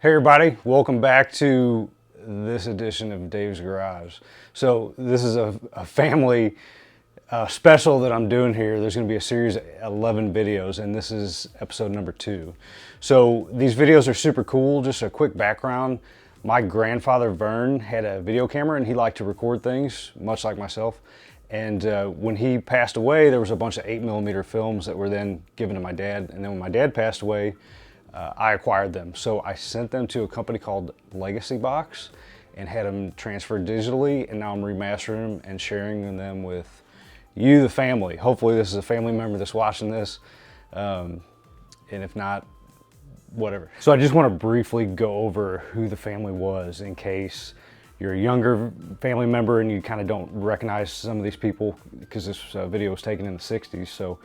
Hey everybody, welcome back to this edition of Dave's Garage. So this is a family special that I'm doing here. There's going to be a series of 11 videos and this is episode number 2. So these videos are super cool. Just a quick background. My grandfather Vern had a video camera and he liked to record things, much like myself. And when he passed away, there was a bunch of 8mm films that were then given to my dad. And then when my dad passed away, I acquired them. So I sent them to a company called Legacy Box and had them transferred digitally, and now I'm remastering them and sharing them with you, the family. Hopefully this is a family member that's watching this, and if not, whatever. So I just want to briefly go over who the family was in case you're a younger family member and you kind of don't recognize some of these people, because this video was taken in the 60s. So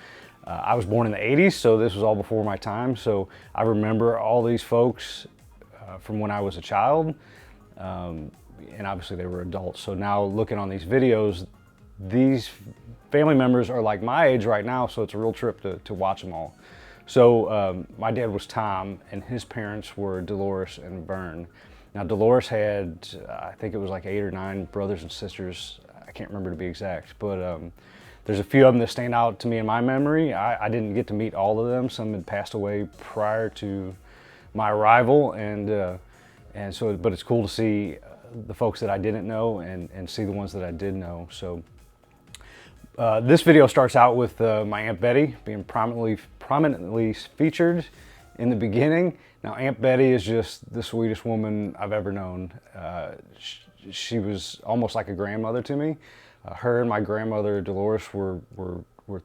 I was born in the 80s, so this was all before my time. So I remember all these folks from when I was a child, and obviously they were adults. So now looking on these videos, these family members are like my age right now, so it's a real trip to watch them all. So my dad was Tom, and his parents were Dolores and Vern. Now Dolores had, I think it was like 8 or 9 brothers and sisters. I can't remember to be exact, but there's a few of them that stand out to me in my memory. I didn't get to meet all of them. Some had passed away prior to my arrival, and so, but it's cool to see the folks that I didn't know and see the ones that I did know. So this video starts out with my Aunt Betty being prominently featured in the beginning. Now Aunt Betty is just the sweetest woman I've ever known. She was almost like a grandmother to me. Her and my grandmother Dolores were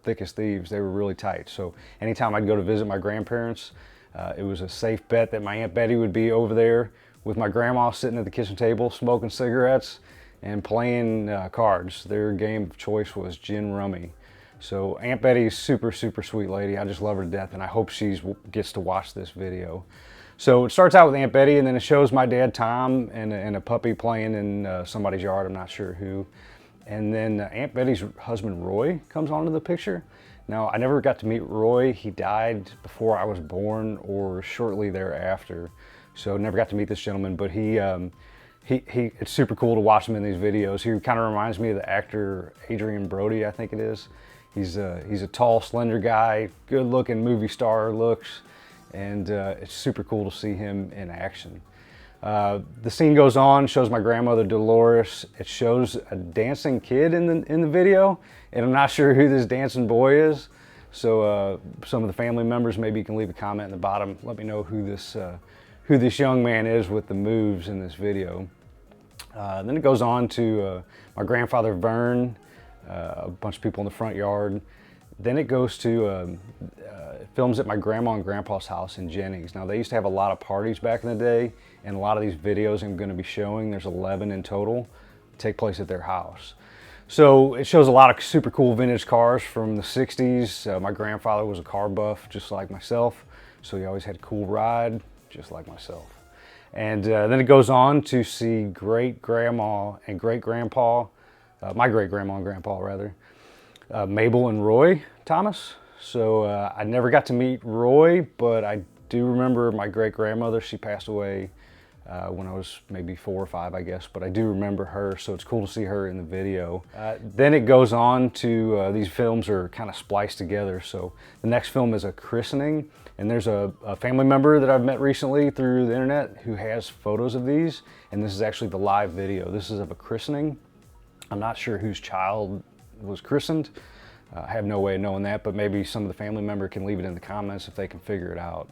thick as thieves. They were really tight. So anytime I'd go to visit my grandparents, it was a safe bet that my Aunt Betty would be over there with my grandma sitting at the kitchen table smoking cigarettes and playing cards. Their game of choice was gin rummy. So Aunt Betty's super sweet lady. I just love her to death, and I hope she gets to watch this video. So it starts out with Aunt Betty, and then it shows my dad Tom and a puppy playing in somebody's yard. I'm not sure who. And then Aunt Betty's husband Roy comes onto the picture. Now I never got to meet Roy. He died before I was born or shortly thereafter, so never got to meet this gentleman. But it's super cool to watch him in these videos. He kind of reminds me of the actor Adrian Brody, I think it is. He's a tall, slender guy, good-looking movie star looks, and it's super cool to see him in action. The scene goes on, shows my grandmother Dolores. It shows a dancing kid in the video, and I'm not sure who this dancing boy is. So some of the family members, maybe you can leave a comment in the bottom. Let me know who this young man is with the moves in this video. Then it goes on to my grandfather Vern, a bunch of people in the front yard. Then it goes to films at my grandma and grandpa's house in Jennings. Now they used to have a lot of parties back in the day, and a lot of these videos I'm going to be showing, there's 11 in total, take place at their house. So it shows a lot of super cool vintage cars from the 60s. My grandfather was a car buff just like myself, so he always had a cool ride just like myself. And then it goes on to see great-grandma and great-grandpa, my great-grandma and grandpa rather, Mabel and Roy Thomas. So I never got to meet Roy, but I do remember my great-grandmother. She passed away when I was maybe 4 or 5, I guess, but I do remember her, so it's cool to see her in the video. Then it goes on to, these films are kind of spliced together. So the next film is a christening, and there's a family member that I've met recently through the internet who has photos of these, and this is actually the live video. This is of a christening. I'm not sure whose child was christened. I have no way of knowing that, but maybe some of the family member can leave it in the comments if they can figure it out.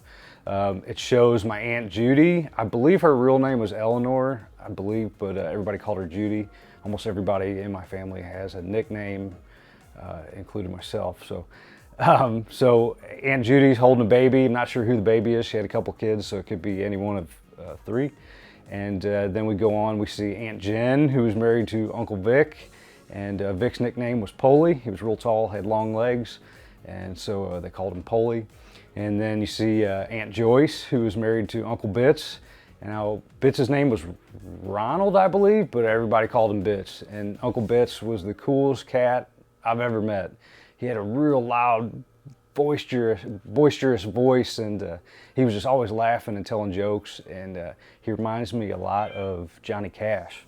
It shows my Aunt Judy. I believe her real name was Eleanor, I believe, but everybody called her Judy. Almost everybody in my family has a nickname, including myself. So Aunt Judy's holding a baby. I'm not sure who the baby is. She had a couple kids, so it could be any one of 3. And then we go on, we see Aunt Jen, who was married to Uncle Vic. And Vic's nickname was Polly. He was real tall, had long legs, and so they called him Polly. And then you see Aunt Joyce, who was married to Uncle Bitz. And now Bitz's name was Ronald, I believe, but everybody called him Bitz. And Uncle Bitz was the coolest cat I've ever met. He had a real loud boisterous voice, and he was just always laughing and telling jokes, and he reminds me a lot of Johnny Cash.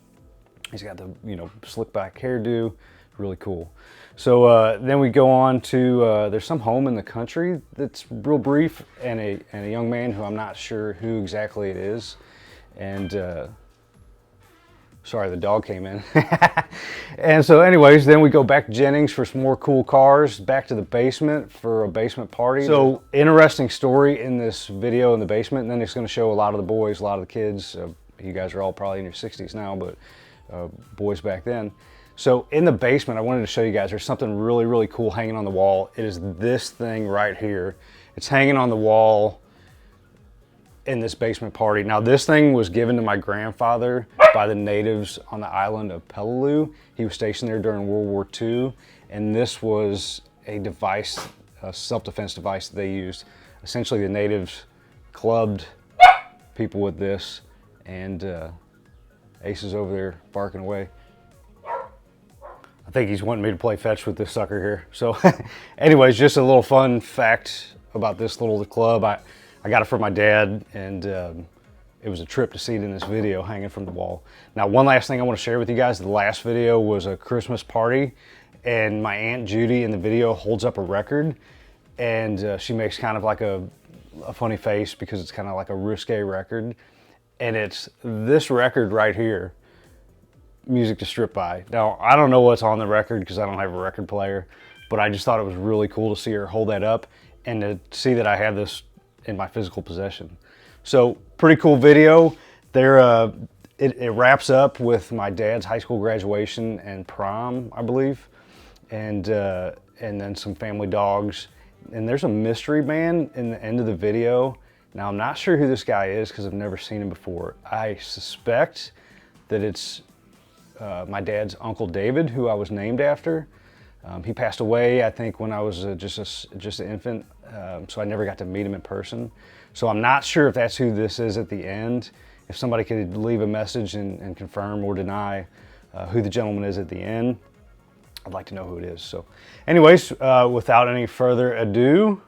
He's got the, you know, slick back hairdo, really cool. So then we go on to, there's some home in the country that's real brief, and a young man who I'm not sure who exactly it is, and sorry, the dog came in. And so anyways, then we go back to Jennings for some more cool cars, back to the basement for a basement party. So interesting story in this video in the basement, and then it's going to show a lot of the boys, a lot of the kids. You guys are all probably in your 60s now, but boys back then. So in the basement, I wanted to show you guys, there's something really, really cool hanging on the wall. It is this thing right here. It's hanging on the wall in this basement party. Now this thing was given to my grandfather by the natives on the island of Peleliu. He was stationed there during World War II, and this was a device, a self-defense device that they used. Essentially the natives clubbed people with this, and Ace is over there barking away. I think he's wanting me to play fetch with this sucker here. So anyways, just a little fun fact about this little club. I got it from my dad, and it was a trip to see it in this video hanging from the wall. Now, one last thing I want to share with you guys. The last video was a Christmas party, and my Aunt Judy in the video holds up a record, and she makes kind of like a funny face because it's kind of like a risque record. And it's this record right here, Music to Strip By. Now, I don't know what's on the record because I don't have a record player, but I just thought it was really cool to see her hold that up and to see that I have this in my physical possession. So pretty cool video. There, it wraps up with my dad's high school graduation and prom, I believe, and then some family dogs. And there's a mystery man in the end of the video. Now I'm not sure who this guy is because I've never seen him before. I suspect that it's my dad's Uncle David, who I was named after. He passed away, I think, when I was just an infant, so I never got to meet him in person. So I'm not sure if that's who this is at the end. If somebody could leave a message and confirm or deny who the gentleman is at the end, I'd like to know who it is. So anyways, without any further ado,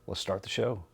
let's start the show.